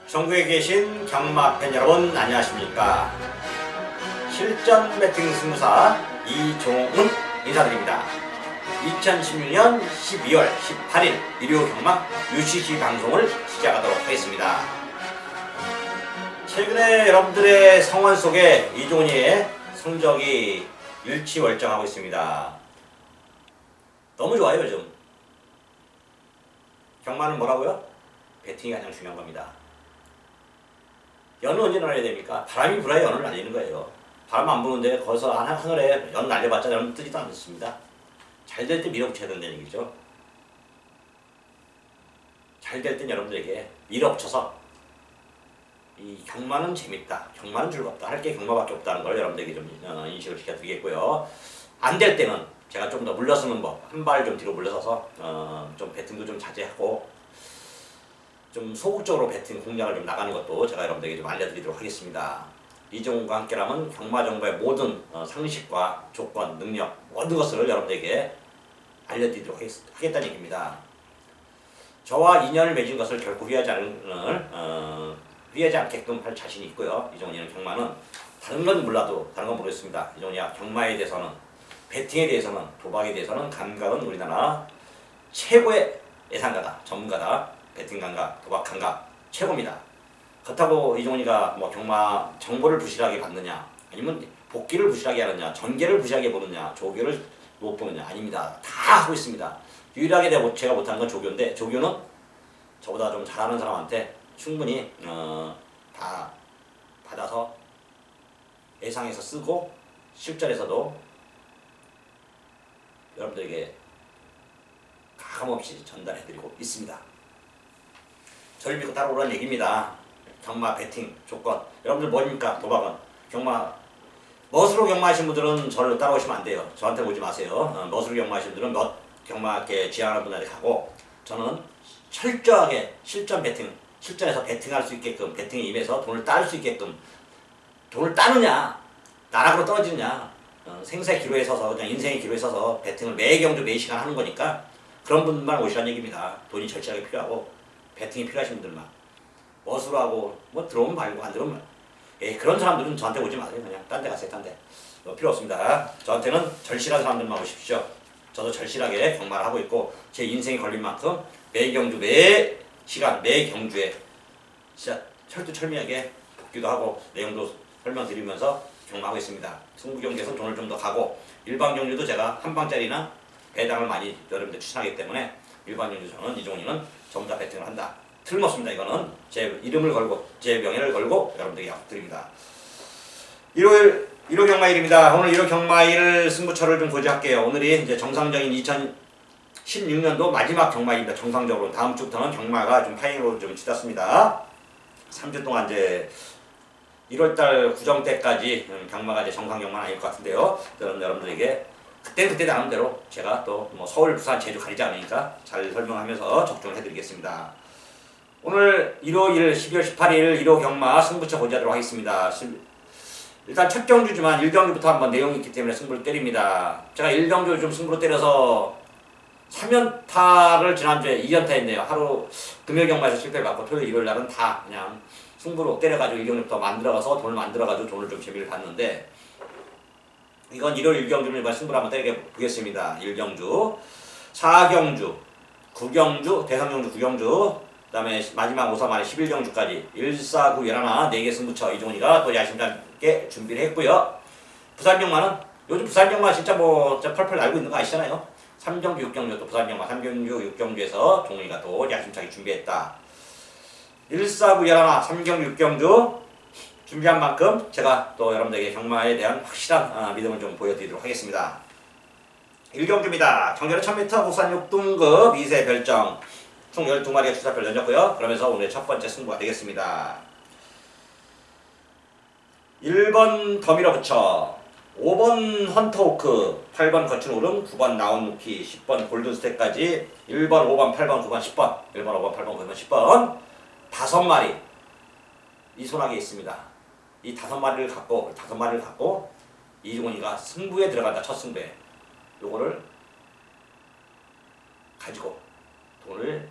전국에 계신 경마 팬 여러분 안녕하십니까. 실전 배팅 승부사 이종훈 인사드립니다. 2016년 12월 18일 일요 경마 UCC 방송을 시작하도록 하겠습니다. 최근에 여러분들의 성원 속에 이종훈이의 성적이 일치월장하고 있습니다. 너무 좋아요. 요즘 경마는 뭐라고요? 배팅이 가장 중요한 겁니다. 연은 언제 날려야 됩니까? 바람이 불어야 연을 날리는 거예요. 바람 안 부는데 거기서 하늘에 연 날려봤자 연은 뜨지도 않습니다. 잘 될 때 밀어붙여야 된다는 얘기죠. 잘 될 땐 여러분들에게 밀어붙여서 이 경마는 재밌다, 경마는 즐겁다, 할 게 경마밖에 없다는 걸 여러분들에게 좀 인식을 시켜드리겠고요. 안 될 때는 제가 좀 더 물러서는 법, 한 발 좀 뒤로 물러서서 좀 배팅도 좀 자제하고 좀 소극적으로 배팅 공략을 좀 나가는 것도 제가 여러분들에게 좀 알려드리도록 하겠습니다. 이종훈과 함께라면 경마 정보의 모든 상식과 조건, 능력 모든 것을 여러분들에게 알려드리도록 하겠다는 얘기입니다. 저와 인연을 맺은 것을 결코 후회하지 않게끔 할 자신이 있고요. 이종훈이는 경마는 다른 건 몰라도 다른 건 모르겠습니다. 이종훈이야 경마에 대해서는, 배팅에 대해서는, 도박에 대해서는 감각은 우리나라 최고의 예상가다, 전문가다. 배팅 감각, 도박 감각 최고입니다. 그렇다고 이종훈이가 뭐 경마 정보를 부실하게 받느냐, 아니면 복기를 부실하게 하느냐, 전개를 부실하게 보느냐, 조교를 못 보느냐, 아닙니다. 다 하고 있습니다. 유일하게 제가 못하는 건 조교인데, 조교는 저보다 좀 잘하는 사람한테 충분히 다 받아서 예상해서 쓰고 실전에서도 여러분들에게 가감없이 전달해드리고 있습니다. 저를 믿고 따라오라는 얘기입니다. 경마 배팅 조건. 여러분들 뭐입니까? 도박은. 경마. 멋으로 경마하신 분들은 저를 따라오시면 안 돼요. 저한테 오지 마세요. 멋으로 경마하신 분들은 경마계 지향하는 분한테 가고, 저는 철저하게 실전 배팅, 실전에서 배팅할 수 있게끔, 배팅에 임해서 돈을 따를 수 있게끔. 돈을 따느냐, 나락으로 떨어지느냐, 생사의 기로에 서서, 그냥 인생의 기로에 서서 배팅을 매 경주 매 시간 하는 거니까 그런 분만 오시라는 얘기입니다. 돈이 절실하게 필요하고 배팅이 필요하신 분들만. 멋으로 하고 뭐 들어오면 말고 안 들어오면 그런 사람들은 저한테 오지 마세요. 그냥 딴 데 가세요. 딴 데. 필요 없습니다. 저한테는 절실한 사람들만 오십시오. 저도 절실하게 경마를 하고 있고, 제 인생이 걸린 만큼 매 경주 매 시간 매 경주에 진짜 철두철미하게 복귀도 하고 내용도 설명드리면서 경마하고 있습니다. 승부 경기에서 돈을 좀 더 가고, 일반 경주도 제가 한 방짜리나 배당을 많이 여러분들 추천하기 때문에 일반 경주 저는 이종훈이는 전부 다 배팅을 한다. 틀림없습니다. 이거는 제 이름을 걸고 제 명예를 걸고 여러분들에게 약속드립니다. 일요 경마일입니다. 오늘 일요 경마일 승부처를 좀 고지할게요. 오늘이 이제 정상적인 2016년도 마지막 경마일입니다. 정상적으로 다음 주부터는 경마가 좀 파행으로 좀 치닫습니다. 3주 동안 이제 1월달 구정 때까지 경마가 이제 정상 경마는 아닐 것 같은데요. 저는 여러분들에게 그때 나름대로 제가 또 뭐 서울, 부산, 제주 가리지 않으니까 잘 설명하면서 적중을 해드리겠습니다. 오늘 일요일 12월 18일 1호 경마 승부처 고지하도록 하겠습니다. 일단 첫 경주지만 1경주부터 한번 내용이 있기 때문에 승부를 때립니다. 제가 1경주 좀 승부로 때려서 3연타를 지난주에 2연타 했네요. 하루 금요일 경마에서 실패를 받고 토요일, 일요일 날은 다 그냥 승부로 때려가지고 1경주부터 만들어가서 돈을 만들어가지고 돈을 좀 재미를 봤는데, 이건 1월 1경주를 이번 승부를 한번 때려보겠습니다. 1경주, 4경주, 9경주, 대상경주 9경주, 그 다음에 마지막 5사 만에 11경주까지 1, 4, 9, 11, 4개 승부처 이종훈이가 또 야심차게 준비를 했고요. 부산경마는 요즘 부산경마 진짜 뭐 펄펄 날고 있는 거 아시잖아요. 3경주, 6경주 또 부산경마 3경주, 6경주에서 종훈이가 또 야심차게 준비했다. 1, 4, 9, 11, 3경주, 6경주 준비한 만큼 제가 또 여러분들에게 경마에 대한 확실한 믿음을 좀 보여드리도록 하겠습니다. 1경주입니다. 정렬은 1000m 국산 6등급 2세 별정 총 12마리의 출사표를 던졌고요. 그러면서 오늘의 첫 번째 승부가 되겠습니다. 1번 더 밀어붙여, 5번 헌터호크, 8번 거친 오름, 9번 나온누키, 10번 골든스택까지 1번, 5번, 8번, 9번, 10번 1번, 5번, 8번, 9번, 10번 5마리 이 손아귀에 있습니다. 이 5마리를 갖고 이종훈이가 승부에 들어간다. 첫 승부에 요거를 가지고 돈을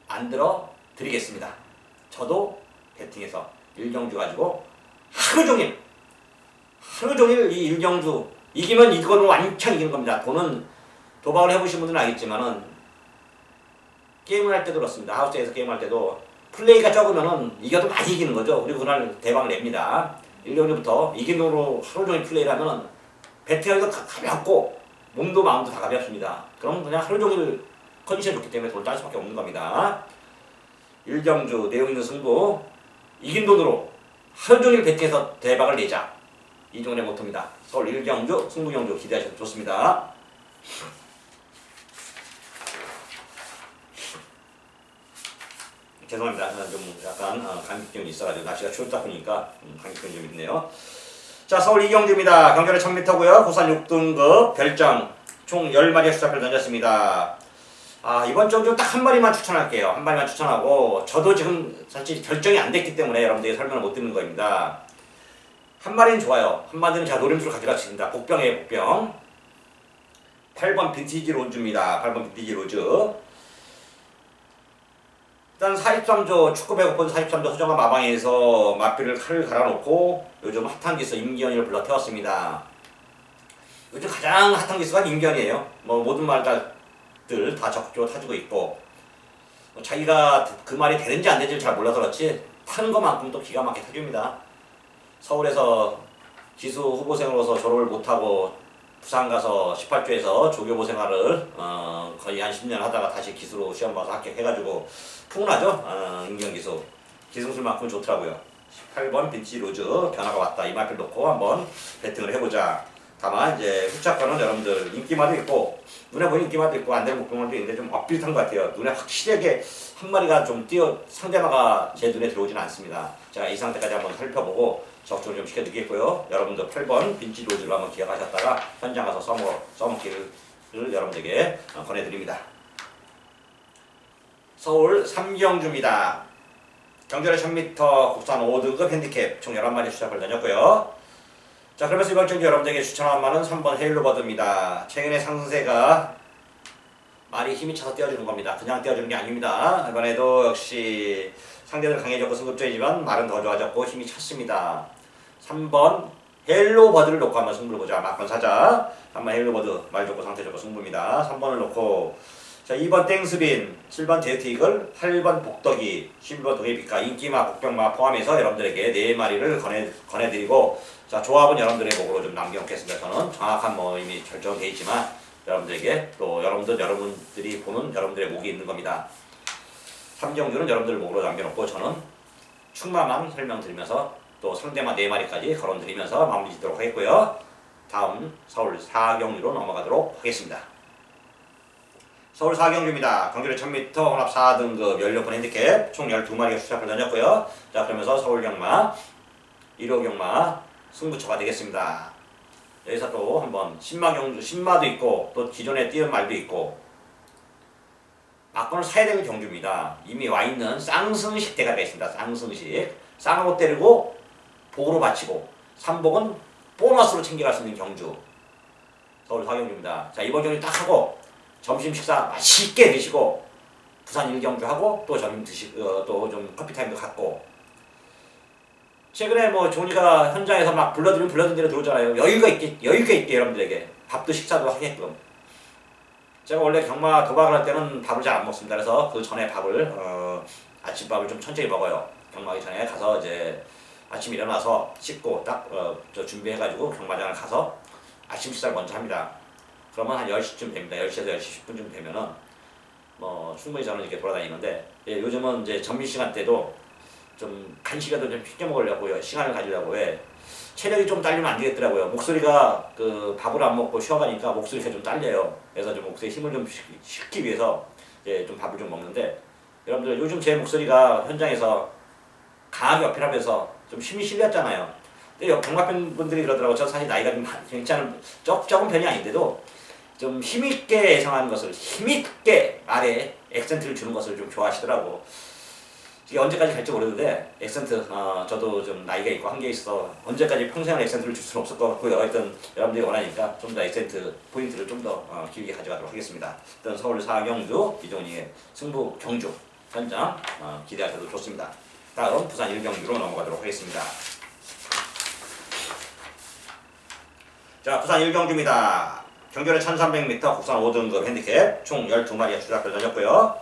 만들어 드리겠습니다. 저도 배팅해서 일경주 가지고 하루 종일 이 일경주 이기면 이거는 완전 이기는 겁니다. 돈은 도박을 해보신 분들은 알겠지만은 게임을 할 때도 그렇습니다. 하우스에서 게임할 때도 플레이가 적으면은 이겨도 많이 이기는 거죠. 그리고 그날 대박을 냅니다. 일경주부터 이긴 돈으로 하루 종일 플레이를 하면은 배팅하기도 가볍고 몸도 마음도 다 가볍습니다. 그럼 그냥 하루 종일 컨디션이 좋기 때문에 돈을 딸 수밖에 없는 겁니다. 일경주 내용 있는 승부 이긴 돈으로 하루 종일 배팅해서 대박을 내자. 이종훈의 모토입니다. 서울 일경주 승부경주 기대하셔도 좋습니다. 죄송합니다. 좀 약간 감기병이 있어가지고 날씨가 추웠다 보니까 감기병이 좀 있네요. 자, 서울 이경주입니다. 경결의 1000m고요. 고산 6등급 별정 총 10마리의 수작을 던졌습니다. 이번 주 딱 한 마리만 추천할게요. 한 마리만 추천하고 저도 지금 사실 결정이 안 됐기 때문에 여러분들에게 설명을 못 드리는 겁니다. 한 마리는 좋아요. 한 마리는 제가 노림수를 가져갔습니다. 복병이에요, 복병. 8번 빈티지 로즈입니다. 8번 빈티지 로즈. 일단 43조 축구 배고픈 43조 수정한 마방에서 마필을 칼을 갈아놓고 요즘 핫한 기수 임기현이를 불러 태웠습니다. 요즘 가장 핫한 기수가 임기현이에요. 뭐 모든 말들 다 적극적으로 타주고 있고 자기가 그 말이 되는지 안 되는지 잘 몰라서 그렇지 타는 것만큼 또 기가 막히게 타줍니다. 서울에서 기수 후보생으로서 졸업을 못하고 부산 가서 18조에서 조교보 생활을 거의 한 10년 하다가 다시 기수로 시험 봐서 합격해가지고 풍운하죠. 임기현 기수 기승술만큼 좋더라고요. 18번 빈치 로즈 변화가 왔다. 이 말을 놓고 한번 배팅을 해보자. 다만 이제 후착권은 여러분들 인기마도 있고 눈에 보이는 인기마도 있고 안 되는 목표만도 있는데 좀 엇비슷한 것 같아요. 눈에 확실하게 한 마리가 좀 상대마가 제 눈에 들어오지는 않습니다. 제가 이 상태까지 한번 살펴보고 적중을 좀 시켜드리겠고요. 여러분들 8번 빈치 로즈로 한번 기억하셨다가 현장 가서 써먹기를 여러분들에게 권해드립니다. 서울 삼경주입니다. 경절의 1000m 국산 5등급 핸디캡 총 11마리 수작을 던졌고요. 자, 그러면서 이번 경기 여러분들에게 추천한 말은 3번 헤일로버드입니다. 최근에 상승세가 말이 힘이 차서 떼어주는 겁니다. 그냥 떼어주는 게 아닙니다. 이번에도 역시 상대는 강해졌고 승급조이지만 말은 더 좋아졌고 힘이 찼습니다. 3번 헤일로버드를 놓고 한번 승부를 보자. 막건 사자. 3번 헤일로버드 말 좋고 상태 좋고 승부입니다. 3번을 놓고 자, 2번 땡스빈, 7번 제트이글, 8번 복덕이, 11번 동해비카, 인기마, 복병마 포함해서 여러분들에게 4마리를 권해드리고 자, 조합은 여러분들의 목으로 좀 남겨놓겠습니다. 저는 정확한 뭐 이미 결정되어 있지만 여러분들에게 또 여러분들이 보는 여러분들의 목이 있는 겁니다. 3경주는 여러분들 목으로 남겨놓고 저는 충마만 설명드리면서 또 상대만 4마리까지 거론드리면서 마무리 짓도록 하겠고요. 다음 서울 4경주로 넘어가도록 하겠습니다. 서울 4경주입니다. 경기를 1000m 혼합 4등급 연료권 핸디캡 총 12마리가 수작을 던졌고요. 자, 그러면서 서울 경마, 1호 경마 승부처가 되겠습니다. 여기서 또 한번 신마도 있고 또 기존에 띄운 말도 있고 막건을 사야 되는 경주입니다. 이미 와 있는 쌍승식 대가리가 있습니다. 쌍승식 쌍으로 때리고 복으로 바치고 삼복은 보너스로 챙겨갈 수 있는 경주 서울 4경주입니다. 자, 이번 경주 딱 하고 점심 식사 맛있게 드시고 부산 일경주 하고 또 점심 드시고 또 좀 커피 타임도 갖고 최근에 뭐 조니가 현장에서 막 불러드린 대로 들어오잖아요. 여유가 있게 여러분들에게 밥도 식사도 하게끔. 제가 원래 경마 도박을 할 때는 밥을 잘 안 먹습니다. 그래서 그 전에 밥을 아침밥을 좀 천천히 먹어요. 경마하기 전에 가서 이제 아침 일어나서 씻고 딱 준비해가지고 경마장을 가서 아침 식사를 먼저 합니다. 그러면 한 10시쯤 됩니다. 10시에서 10시 10분쯤 되면은 뭐 충분히 저는 이렇게 돌아다니는데 요즘은 이제 점심시간 때도 좀 간식이라도 좀 쉽게 먹으려고요. 시간을 가지려고 해. 체력이 좀 딸리면 안 되겠더라고요. 목소리가 그 밥을 안 먹고 쉬어가니까 목소리가 좀 딸려요. 그래서 좀 목소리 힘을 좀 싣기 위해서 이제 좀 밥을 좀 먹는데 여러분들 요즘 제 목소리가 현장에서 강하게 어필하면서 좀 힘이 실렸잖아요. 근데 경마팬분들이 그러더라고요. 저 사실 나이가 좀 괜찮은 적은 편이 아닌데도 좀 힘있게 예상하는 것을 힘있게 말에 액센트를 주는 것을 좀 좋아하시더라고. 이게 언제까지 갈지 모르는데 액센트 저도 좀 나이가 있고 한계 있어 언제까지 평생을 액센트를 줄 수는 없을 것 같고요. 하여튼 여러분들이 원하니까 좀 더 액센트 포인트를 좀 더 길게 가져가도록 하겠습니다. 일단 서울 4경주 이종훈의 승부 경주 현장 기대하셔도 좋습니다. 다음 부산 1경주로 넘어가도록 하겠습니다. 자, 부산 1경주입니다. 경결에 1300m 국산 5등급 핸디캡 총 12마리가 출하표 던졌고요.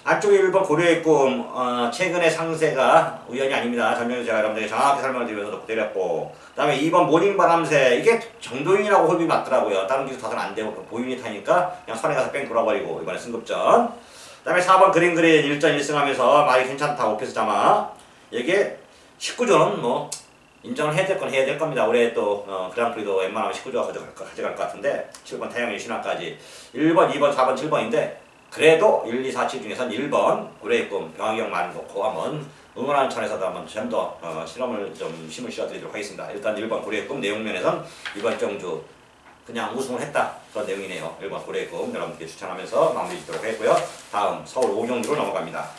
안쪽에 1번 고려의 꿈, 최근의 상세가 우연이 아닙니다. 전면에 제가 여러분들에게 정확히 설명을 드리면서 놓고 때렸고, 그 다음에 2번 모닝바람새, 이게 정도인이라고 홀비 맞더라고요. 다른 기수 타서는 안 되고 보인이 타니까 그냥 선에 가서 뺑 돌아버리고 이번에 승급전. 그 다음에 4번 그린 1전 1승 하면서 말이 괜찮다. 오피스 자마. 이게 19조는 뭐 인정을 해야 될 건 해야 될 겁니다. 올해 또 그랑프리도 웬만하면 19조가 가져갈 것 같은데 7번 태양의 신화까지 1번, 2번, 4번, 7번인데 그래도 1, 2, 4, 7 중에선 1번 고래의 꿈 병학경 많은 거 한번 응원하는 차원에서도 한번 좀 더 실험을 좀 힘을 실어드리도록 하겠습니다. 일단 1번 고래의 꿈 내용면에선 이번 정주 그냥 우승을 했다 그런 내용이네요. 1번 고래의 꿈 여러분께 추천하면서 마무리 짓도록 했고요. 다음 서울 5경주로 넘어갑니다.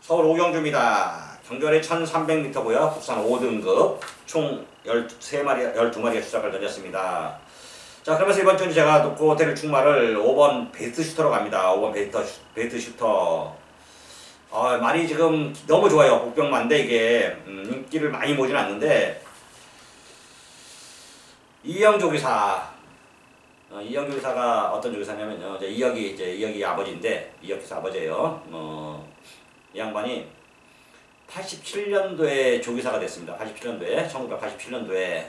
서울 5경주입니다. 경결에 1300m고요. 국산 5등급 총 12마리가 수작을 던졌습니다. 자, 그러면서 이번 주는 제가 놓고 호텔 충마를 5번 베스트 슈터로 갑니다. 5번 베스트 슈터. 말이 지금 너무 좋아요. 복병만데 이게 인기를 많이 모진 않는데 이영 조기사. 이영 조기사가 어떤 조기사냐면요. 이혁이 아버지인데 이혁 기사 아버지예요. 이 양반이 87년도에 조기사가 됐습니다. 1987년도에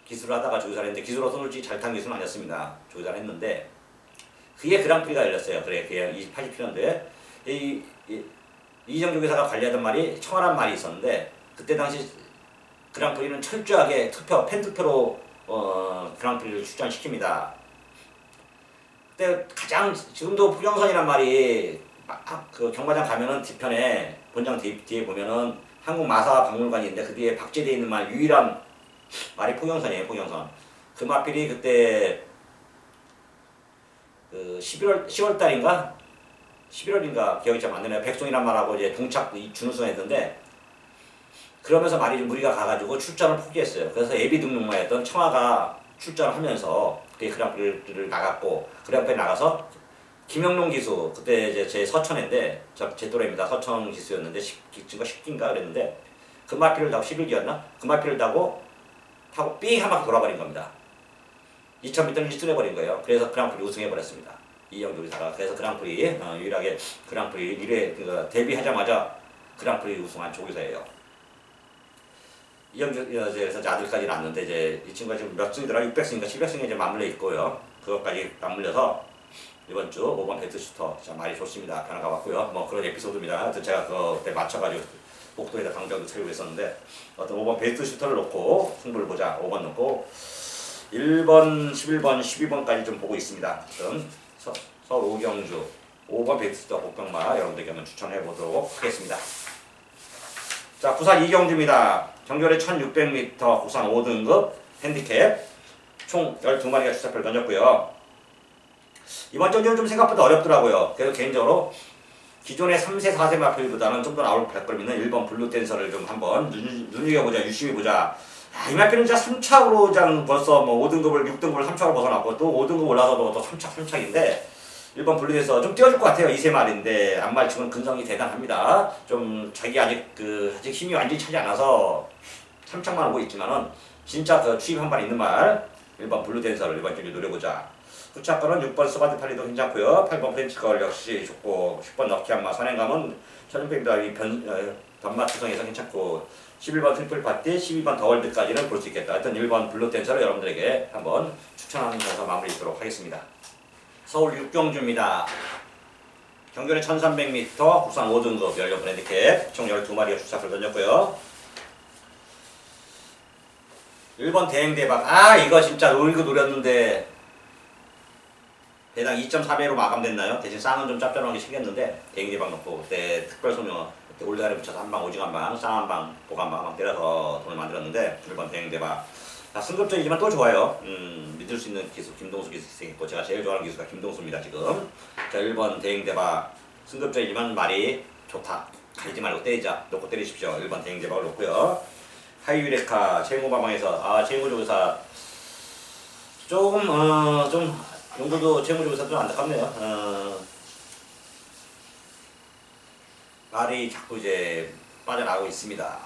기술을 하다가 조기사를 했는데 기술로서 솔직히 잘 탄 기술은 아니었습니다. 조기사를 했는데 그게 그랑프리가 열렸어요. 그래, 그게 87년도에 이정 조기사가 관리하던 말이 청아란 말이 있었는데 그때 당시 그랑프리는 철저하게 팬투표로 그랑프리를 출전시킵니다. 그때 가장 지금도 포경선이란 말이 그 경마장 가면은 뒤편에 본장 뒤에 보면은 한국 마사 박물관이 있는데 그 뒤에 박제되어 있는 말 유일한 말이 포경선이에요. 포경선. 그 마필이 그때 그 10월달인가 11월인가 기억이 잘 안 나네요. 백송이란 말하고 이제 동착 준우승 했는데 그러면서 말이 좀 무리가 가가지고 출전을 포기했어요. 그래서 예비 등록만 했던 청아가 출전을 하면서 그때 그랑프리를 나갔고 그랑프리 나가서 김영롱 기수 그때 이제 제 서천인데 제 또래입니다. 서천 기수였는데 10기인가 그랬는데 금마피를 타고 11기였나? 금마피를 타고 삥 한 바퀴 돌아버린 겁니다. 2000m를 1등 해버린 거예요. 그래서 그랑프리 우승해버렸습니다. 이영조 기사가. 그래서 그랑프리 유일하게 그랑프리 1회 데뷔하자마자 그랑프리 우승한 조기사예요. 이영조에서 아들까지 낳았는데 이제 이 친구가 지금 몇 승이더라? 600승인가 700승에 이제 맞물려 있고요. 그것까지 맞물려서 이번 주 5번 베스트 슈터 참 말이 좋습니다. 변화가 왔고요. 뭐 그런 에피소드입니다. 하여튼 제가 그때 맞춰가지고 복도에다 강좌도 채우고 있었는데 어떤 5번 베스트 슈터를 놓고 승부를 보자. 5번 놓고 1번, 11번, 12번까지 좀 보고 있습니다. 그럼 서울 오경주 5번 베스트 슈터 복병마 여러분들께 한번 추천해 보도록 하겠습니다. 자, 부산 이경주입니다. 경결에 1600m 국산 5등급 핸디캡 총 12마리가 출사표를 던졌고요. 이번 전주는 좀 생각보다 어렵더라고요. 그래서 개인적으로 기존의 3세, 4세 마필보다는 좀 더 나올 발걸음 있는 1번 블루 댄서를 좀 한번 눈여겨보자, 유심히 보자. 이 마필은 진짜 3착으로 그냥 벌써 뭐 5등급을, 6등급을 3착으로 벗어났고 또 5등급 올라서도 또 3착인데 1번 블루 댄서 좀 띄워줄 것 같아요. 2세 말인데 안말치고는 근성이 대단합니다. 좀 자기 아직 힘이 완전히 차지 않아서 3착만 오고 있지만은 진짜 그 추입 한 발 있는 말 1번 블루 댄서를 이번 주에 노려보자. 후차권은 6번 스바드 팔리도 괜찮고요. 8번 프렌치걸 역시 좋고 10번 럭키한마 선행감은 1600m 변마 투성에서 괜찮고 11번 트리플 파티, 12번 더월드까지는 볼 수 있겠다. 하여튼 1번 블루 댄서를 여러분들에게 한번 추천하면서 마무리 짓도록 하겠습니다. 서울 6경주입니다. 경결에 1300m 국산 5등급 연령 브랜드캡 총 12마리가 출사표를 던졌고요. 1번 대행대박. 이거 진짜 이거 노렸는데 대당 2.4배로 마감됐나요? 대신 쌍은 좀 짭짤하게 생겼는데 대행대박 넣고 그때 특별소명 그때 올드가래 붙여서 한방 오징어 한방 쌍 한방 보고 한방 막 때려서 돈을 만들었는데 1번 대행대박. 승급전이지만 또 좋아요. 믿을 수 있는 기수 김동수 기수 있고 제가 제일 좋아하는 기수가 김동수입니다 지금. 자, 1번 대행대박 승급전이지만 말이 좋다. 가리지 말고 때리자. 놓고 때리십시오. 1번 대행대박을 놓고요. 하이유레카 채무방방에서 채무 조사 조금 좀 용도도 채무 조사 좀 안타깝네요. 말이 자꾸 이제 빠져나가고 있습니다.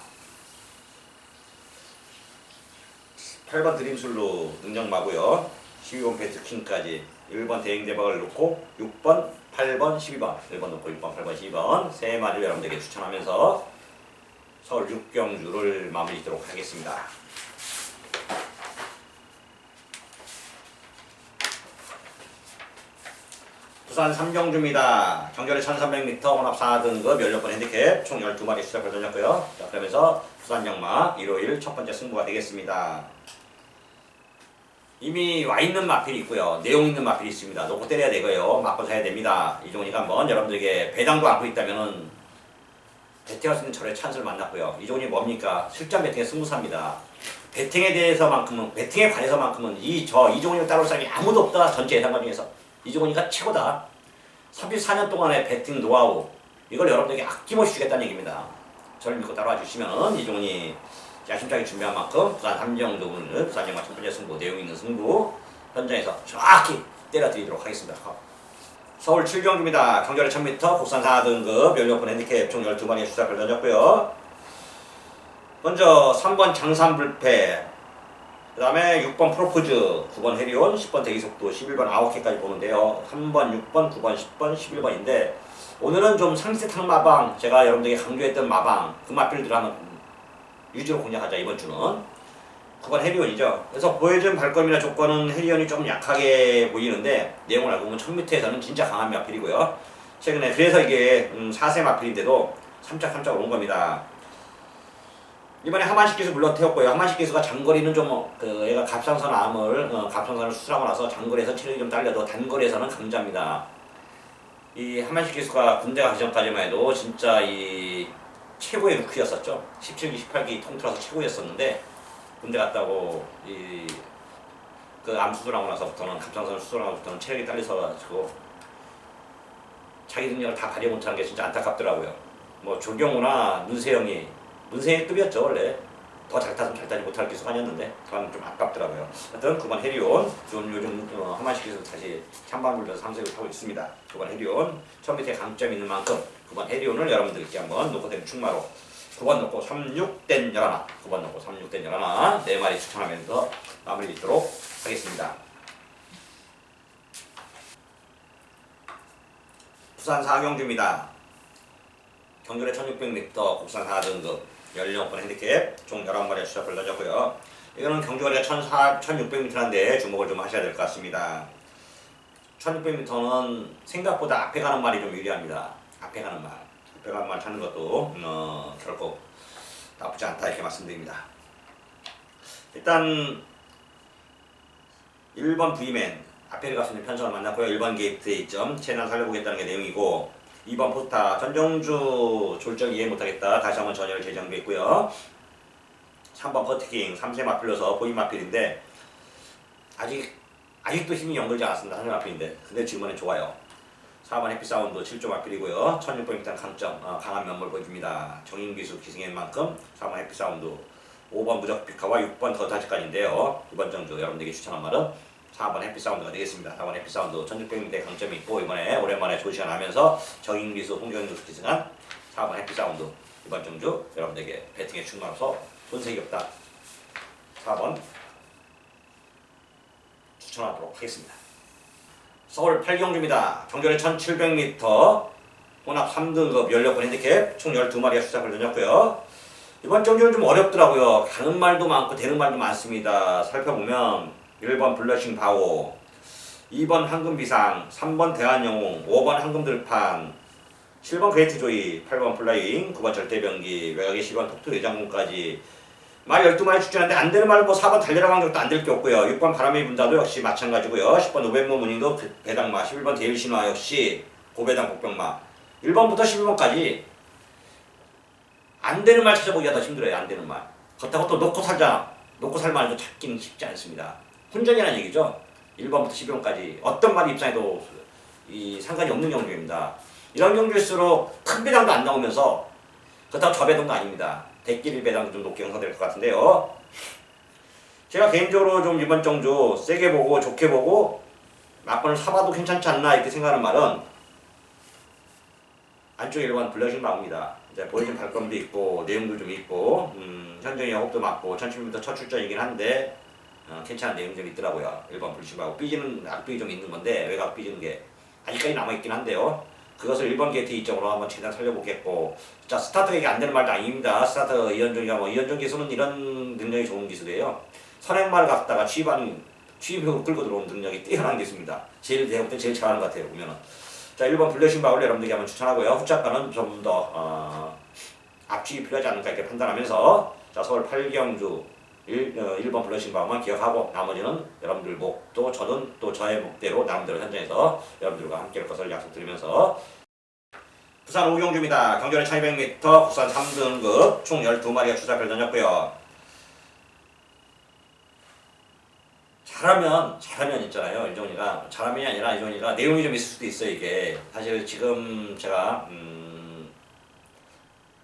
8번 드림술로 능정마고요. 12번 배트킹까지 1번 대행대박을 놓고 6번, 8번, 12번 1번 놓고 6번, 8번, 12번 세 마리를 여러분들에게 추천하면서 서울 6경주를 마무리 짓도록 하겠습니다. 부산 3경주입니다. 경결에 1300m 혼합 4등급 16번 핸디캡 총 12마리 수작을 던졌고요. 자, 그러면서 부산 경마 일요일 첫 번째 승부가 되겠습니다. 이미 와 있는 마필이 있고요. 내용 있는 마필이 있습니다. 놓고 때려야 되고요. 맞고 사야 됩니다. 이종훈이가 한번 여러분들에게 배당도 안고 있다면은 배팅할 수 있는 절의 찬스를 만났고요. 이종훈이 뭡니까? 실전 배팅의 승부사입니다. 배팅에 대해서만큼은 배팅에 관해서만큼은 이종훈이를 따라올 사람이 아무도 없다. 전체 예상관 중에서 이종훈이가 최고다. 34년 동안의 배팅 노하우 이걸 여러분들에게 아낌없이 주겠다는 얘기입니다. 저를 믿고 따라와 주시면 이종훈이 야심차게 준비한 만큼 부산 3경주는 부산 경마 첫 번째 승부 내용 있는 승부 현장에서 정확히 때려드리도록 하겠습니다. 서울 7경주입니다. 경결에 1000m 국산 4등급 16번 핸디캡 총 12마리의 수작을 던졌고요. 먼저 3번 장산불패 그 다음에 6번 프로포즈 9번 해리온 10번 대기속도 11번 9개까지 보는데요. 3번 6번 9번 10번 11번인데 오늘은 좀 상세탕 마방 제가 여러분들에게 강조했던 마방 그 마필들 한번 유지로 공략하자. 이번 주는 9번 해리온이죠. 그래서 보여준 발걸음이나 조건은 해리온이 좀 약하게 보이는데 내용을 알고 보면 1000m에서는 진짜 강한 마필이고요. 최근에 그래서 이게 4세 마필인데도 3짝 온 겁니다. 이번에 하만식 기수 물론 태웠고요. 하만식 기수가 장거리는 좀 얘가 갑상선 암을 갑상선을 수술하고 나서 장거리에서 체력이 좀 딸려도 단거리에서는 강자입니다. 이 하만식 기수가 군대 가기 전까지만 해도 진짜 이 최고의 루키였었죠. 17기, 18기 통틀어서 최고였었는데 군대 갔다고 암 수술하고 나서부터는 갑상선 수술하고 나서부터는 체력이 딸려서가지고 자기 능력을 다 발휘 못하는 게 진짜 안타깝더라고요. 뭐 조경우나 문세영급이었죠 원래. 더 잘 탔으면 잘 타지 못할 기수가 아니었는데 그건 좀 아깝더라고요. 하여튼 9번 해리온 좀 요즘 하만식 기수 다시 찬반 불면서 상승을 타고 있습니다. 9번 해리온 처음 밑에 강점이 있는 만큼 9번 해리온을 여러분들께 한번 놓고 된 충마로 9번 놓고 36된 11 9번 놓고 36된 11 4마리 추천하면서 마무리 짓도록 하겠습니다. 부산 4경주입니다. 경결에 1600m 국산 4등급 16번 핸디캡 총 11마리의 수작을 던졌고요. 이거는 경주거리가 1600m인데 주목을 좀 하셔야 될 것 같습니다. 1600m는 생각보다 앞에 가는 말이 좀 유리합니다. 앞에 가는 말 찾는 것도 결코 나쁘지 않다 이렇게 말씀드립니다. 일단 1번 V맨 앞에 갈 수 있는 편성을 만났고요. 1번 게이트에 있점 체난 살려보겠다는 게 내용이고 2번 포스타 전정주 졸적 이해 못하겠다 다시 한번 전열을 재정비했고요. 3번 퍼티킹 3세 마필로서 보인 마필인데 아직도 힘이 연결지 않았습니다. 3세 마필인데 근데 지금은 좋아요. 4번 해피사운드 7조 마필이고요. 1600m 강점 강한 면모를 보여줍니다. 정인기수 기승인 만큼 4번 해피사운드 5번 무적피카와 6번 더타지까지인데요. 이번 정주 여러분들에게 추천한 말은 4번 해피사운드가 되겠습니다. 4번 해피사운드 1600m의 강점이 있고 이번에 오랜만에 좋은 시간 하면서 정인기수 홍경기수 기승한 4번 해피사운드 이번 정주 여러분들에게 배팅에 충만해서 손색이 없다. 4번 추천하도록 하겠습니다. 서울 8경주입니다. 경결에 1700m 혼합 3등급 16번 핸디캡 총 12마리의 수작을 던졌고요. 이번 정주는 좀 어렵더라고요. 가는 말도 많고 되는 말도 많습니다. 살펴보면 1번 블러싱 바오 2번 황금비상 3번 대한영웅 5번 황금들판 7번 그레이트조이 8번 플라잉 9번 절대병기 외곽의 10번 톡톡 예장군까지 말 12마리 추천하는데 안되는 말 4번 달려라 강력도 안될 게 없고요. 6번 바람의 분다도 역시 마찬가지고요. 10번 노벤모 문인도 배당마 11번 대일신화 역시 고배당 복병마 1번부터 11번까지 안되는 말 찾아보기가 더 힘들어요. 안되는 말 그렇다고 또 놓고 살자 놓고 살 말도 찾기는 쉽지 않습니다. 훈전이라는 얘기죠. 1번부터 12번까지 어떤 말이 입상해도 상관이 없는 경주입니다. 이런 경주일수록 큰 배당도 안 나오면서 그렇다고 저배당도 아닙니다. 대끼리 배당도 좀 높게 형성될 것 같은데요. 제가 개인적으로 좀 이번 정주 세게 보고 좋게 보고 막번을 사봐도 괜찮지 않나 이렇게 생각하는 말은 안쪽에 1번 블러싱 마우입니다. 이제 보여준 발걸음도 있고 내용도 좀 있고 현정이 호흡도 맞고 1700m 첫 출전이긴 한데 괜찮은 내용이 좀 있더라고요. 1번 블러싱 마우 삐지는 악비 좀 있는 건데 외곽 삐지는 게 아직까지 남아있긴 한데요. 그것을 1번 게이트 이점으로 한번 최대한 살려보겠고 자 스타트에게 안 되는 말도 아닙니다. 스타트 이현종이가 뭐 이현종 기수는 이런 능력이 좋은 기수예요. 선행말을 갖다가 취입으로 끌고 들어오는 능력이 뛰어난 기수입니다. 제가 볼 때 제일 잘하는 것 같아요 보면은. 자 1번 블러싱 마우를 여러분들에게 한번 추천하고요. 후차가는 좀 더 앞취입이 필요하지 않을까 이렇게 판단하면서 자 서울 8경주 1번 블러싱 마우만 기억하고 나머지는 여러분들 목 또 저는 또 저의 목대로 나름대로 현장에서 여러분들과 함께 할 것을 약속드리면서 부산 오경주입니다. 경주는 1200m 국산 3등급 총 12마리가 추사표를 던졌고요. 잘하면 있잖아요. 이종이가 잘하면이 아니라 이종이가 내용이 좀 있을 수도 있어요. 이게 사실 지금 제가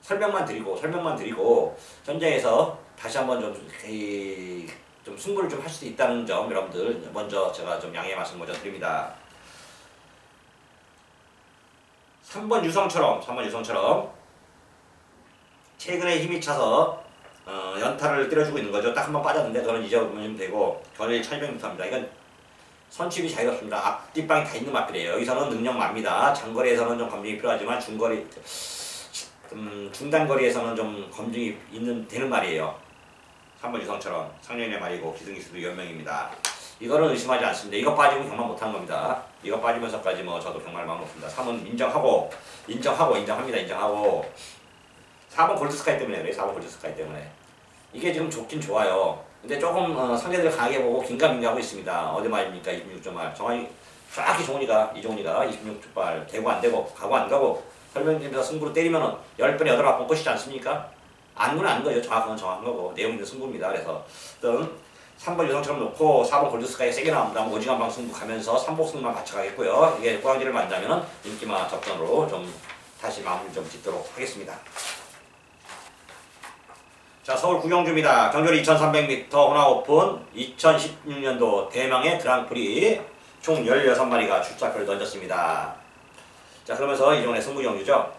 설명만 드리고 현장에서 다시 한번 좀 승부를 좀 할 수도 있다는 점 여러분들 먼저 제가 좀 양해 말씀 먼저 드립니다. 3번 유성처럼 최근에 힘이 차서 연타를 때려주고 있는 거죠. 딱 한 번 빠졌는데 그건 잊어보면 되고 결이 1200m입니다. 이건 선취이 자유롭습니다. 앞뒷방이 다 있는 마필이에요. 여기서는 능력 맙니다. 장거리에서는 좀 검증이 필요하지만 중단거리에서는 좀 검증이 되는 말이에요. 3번 유성처럼 상년의 말이고 기승기수도 연명입니다. 이거는 의심하지 않습니다. 이거 빠지면 경마 못하는 겁니다. 이거 빠지면서까지 뭐 저도 경마를 마음 먹습니다. 3은 인정합니다. 인정하고 4번 골드스카이 때문에 그래요. 4번 골드스카이 때문에 이게 지금 좋긴 좋아요. 근데 조금 상대들 강하게 보고 긴가민가하고 있습니다. 어디 말입니까? 26.8 정확히 이종훈이가 26.8 되고 안 되고 가고 안 가고 설명드리면서 승부로 때리면은 10번 8번 끝이지 않습니까? 아는 거죠. 정확한 거고 내용 있는 승부입니다. 그래서 3번 유성처럼 놓고 4번 골드스카이 세게 나옵니다. 오징어 방 승부 가면서 3복승만 같이 가겠고요. 이게 꼬랑지를 만다면은 인기마 접전으로 좀 다시 마무리 좀 짓도록 하겠습니다. 자 서울 구경주입니다. 경주리 2300m 호나오픈 2016년도 대망의 그랑프리 총 16마리가 출사표를 던졌습니다. 자 그러면서 이종의 승부 경주죠.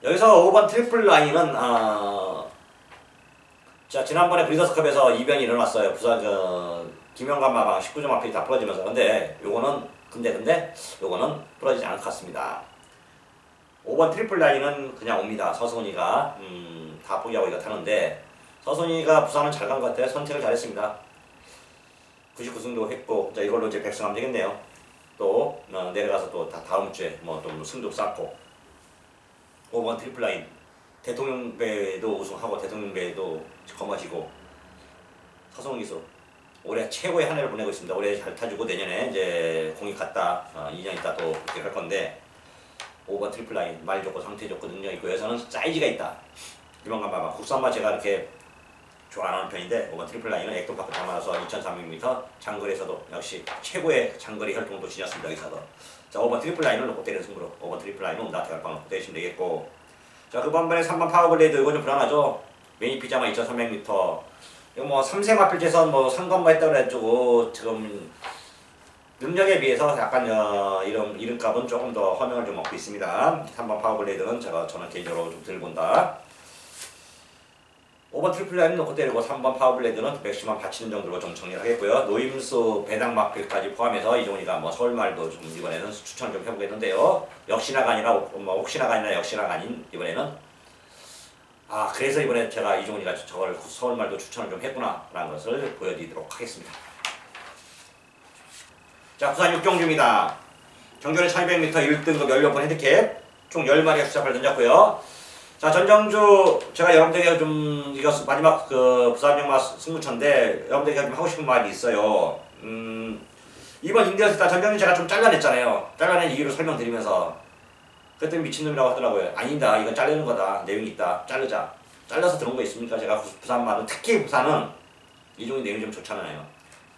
여기서 5번 트리플 라인은 자 지난번에 브리더스컵에서 이변이 일어났어요. 부산 김영관 마방 19점 앞에 다 부러지면서 근데 요거는 부러지지 않을 것 같습니다. 5번 트리플 라인은 그냥 옵니다. 서순이가 다 포기하고 이거 타는데 서순이가 부산은 잘 간 것 같아요. 선택을 잘했습니다. 99승도 했고 자 이걸로 이제 100승하면 되겠네요. 또 내려가서 또 다음 주에 뭐 또 승도 쌓고 5번 트리플 라인 대통령배도 우승하고 대통령배도 거머쥐고 서성훈 기수 올해 최고의 한 해를 보내고 있습니다. 올해 잘 타주고 내년에 이제 공이 갔다 2년 있다 또 그렇게 할 건데 5번 트리플 라인 말 좋고 상태 좋고 능력 있고 여기서는 사이즈가 있다. 이번간 봐봐 국산마 제가 이렇게 좋아하는 편인데 5번 트리플 라인은 액동파크 담아서 2300m 장거리에서도 역시 최고의 장거리 활동도 지녔습니다. 여기서도 자 5번 트리플 라인을 놓고 때리는 승부로 5번 트리플 라인은 온다 대갈방 놓고 때리시면 되겠고 자 그 반면에 3번 파워블레이드 이거 좀 불안하죠. 매니피자마 2300m 이거 뭐 3세 마필제선 뭐 상관만 했다고 해가지고 지금 능력에 비해서 약간 이름값은 조금 더 허명을 좀 얻고 있습니다. 3번 파워블레이드는 저는 개인적으로 좀 덜 본다. 5번 트리플 라인은 놓고 때리고 3번 파워블레이드는 맥시멈 받치는 정도로 좀 정리를 하겠고요. 노임수 배당 마필까지 포함해서 이종훈이가 뭐 서울말도 좀 이번에는 추천을 좀 해보겠는데요. 역시나가 아니라 뭐 혹시나가 아니라 역시나가 아닌 이번에는 그래서 이번에 제가 이종훈이가 저걸 서울말도 추천을 좀 했구나 라는 것을 보여드리도록 하겠습니다. 자 부산 육경주입니다. 경주는 1200m 1등급 16번 핸디캡 총 10마리가 수작을 던졌고요. 자 전정주 제가 여러분들에게 좀 이거 마지막 부산 영마 승부처인데 여러분들에게 좀 하고 싶은 말이 있어요. 이번 인디언스타 전정주 제가 좀 잘라냈잖아요. 잘라낸 이유를 설명드리면서 그랬더니 미친놈이라고 하더라고요. 아니다 이건 자르는 거다. 내용이 있다. 자르자. 잘라서 들어온 거 있습니까? 제가 부산 말은 특히 부산은 이종의 내용이 좀 좋잖아요.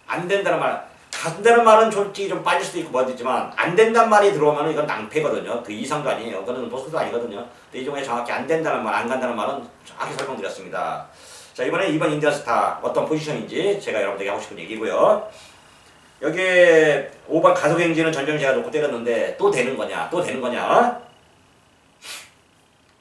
안 된다는 말 간다는 말은 솔직히 좀 빠질 수도 있고 뭐지만 안 된다는 말이 들어오면 이건 낭패거든요. 그 이상도 아니에요. 그거는 보수도 아니거든요. 근데 이종에 정확히 안 된다는 말, 안 간다는 말은 정확히 설명드렸습니다. 자 이번에 2번 인디언스타 어떤 포지션인지 제가 여러분들에게 하고 싶은 얘기고요. 여기에 5번 가속행진은 전정제가 놓고 때렸는데 또 되는 거냐?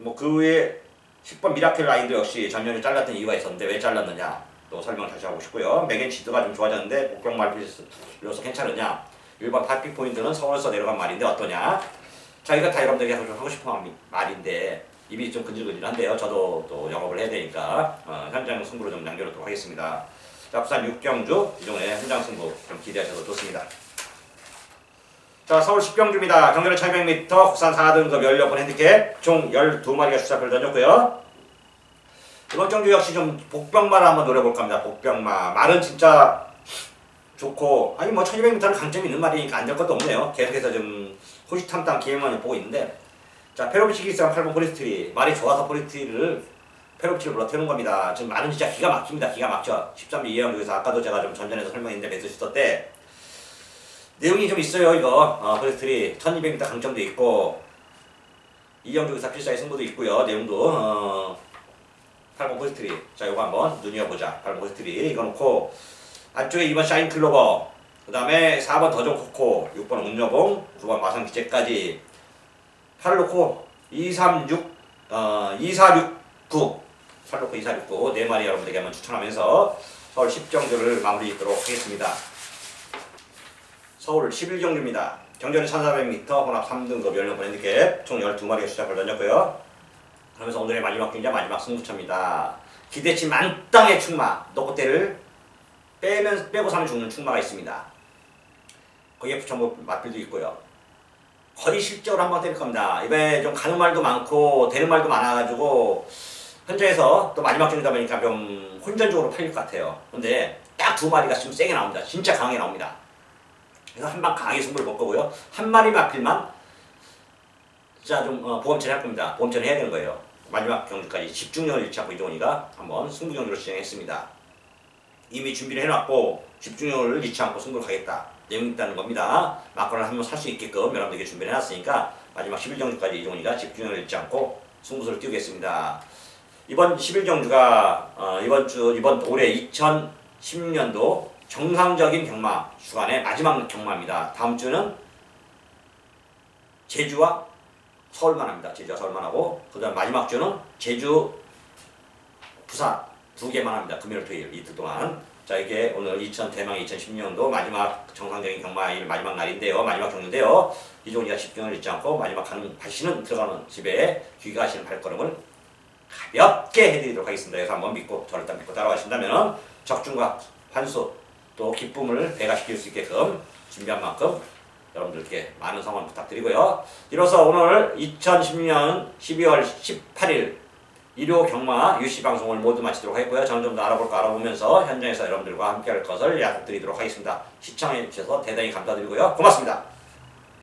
뭐 그 외에 10번 미라클 라인도 역시 전년에 잘랐던 이유가 있었는데 왜 잘랐느냐 또 설명을 다시 하고 싶고요. 맥앤치드가 좀 좋아졌는데 복병 말필로서 괜찮으냐. 1번 파픽 포인트는 서울에서 내려간 말인데 어떠냐. 자, 이거 다 여러분들에게 좀 하고 싶은 말인데 입이 좀 근질근질한데요. 저도 또 영업을 해야 되니까 현장 승부로 좀 남겨놓도록 하겠습니다. 자, 부산 6경주 이종의 현장 승부 좀 기대하셔도 좋습니다. 자, 서울 10경주입니다. 경기는 1200m, 국산 4등급 16번 핸디캡 총 12마리가 수작을 던졌고요. 이번 경주 역시 좀 복병마를 한번 노려볼까 합니다. 복병마. 말은 진짜 좋고, 아니 뭐 1200m는 강점이 있는 말이니까 안 될 것도 없네요. 계속해서 좀 호시탐탐 기회만 보고 있는데, 자, 페로비치 기스랑 8번 포리스트리. 말이 좋아서 포리스트리를 페로비치를 불러 태우는 겁니다. 지금 말은 진짜 기가 막힙니다. 기가 막혀. 13비 이해영역에서 아까도 제가 좀 전전에서 설명했는데 매수시도 때 내용이 좀 있어요. 이거 포리스트리 1200m 강점도 있고 이영주기사 필사의 승부도 있고요. 내용도 8번 포리스트리. 자, 요거 한번 눈여보자. 8번 포리스트리 이거 놓고 안쪽에 2번 샤인 클로버, 그 다음에 4번 더존 코코, 6번 운여봉, 9번 마상 기재까지 8을 놓고 236, 2469, 8을 놓고 2469 4마리 여러분들에게 한번 추천하면서 서울 10경주를 마무리 짓도록 하겠습니다. 서울 11경주입니다. 경전이 1400m, 혼합 3등급 16번 핸디캡 총 12마리가 수작을 던졌고요. 그러면서 오늘의 마지막 경기자 마지막 승부처입니다. 기대치 만땅의 충마, 노코테를 빼고 사면 죽는 충마가 있습니다. 거기에 부천뭐 맞불도 있고요. 거의 실적으로 한번 때릴 겁니다. 이번에 좀 가는 말도 많고 되는 말도 많아가지고 현장에서 또 마지막 경기다 보니까 좀 혼전적으로 팔릴 것 같아요. 근데 딱 2마리가 좀 세게 나옵니다. 진짜 강하게 나옵니다. 그래서 한 방 강하게 승부를 볼 거고요. 한 마리 맞필만 진짜 좀 보험 처리할 겁니다. 보험 처리 해야 되는 거예요. 마지막 경기까지 집중력을 잃지 않고 이종훈이가 한번 승부 경기로 진행했습니다. 이미 준비를 해놨고 집중력을 잃지 않고 승부를 가겠다. 내용이 있다는 겁니다. 막걸리를 한번 살 수 있게끔 여러분들에게 준비를 해놨으니까 마지막 11경주까지 이종훈이가 집중력을 잃지 않고 승부수를 띄우겠습니다. 이번 11경주가 이번 올해 2010년도 정상적인 경마 주간의 마지막 경마입니다. 다음 주는 제주와 서울만 합니다. 제주와 서울만 하고 그 다음 마지막 주는 제주, 부산 2개만 합니다. 금요일, 토요일 이틀 동안. 자, 이게 오늘 대망 2010년도 마지막 정상적인 경마일 마지막 날인데요. 마지막 경주인데요. 이종훈이가 집중을 잃지 않고 마지막 가시는 들어가는 집에 귀가하시는 발걸음을 가볍게 해드리도록 하겠습니다. 그래서 한번 저를 딱 믿고 따라가신다면 적중과 환수 또 기쁨을 배가시킬 수 있게끔 준비한 만큼 여러분들께 많은 성원 부탁드리고요. 이로써 오늘 2010년 12월 18일 일요 경마 UC 방송을 모두 마치도록 하겠고요. 저는 좀 더 알아볼 거 알아보면서 현장에서 여러분들과 함께 할 것을 약속드리도록 하겠습니다. 시청해 주셔서 대단히 감사드리고요. 고맙습니다.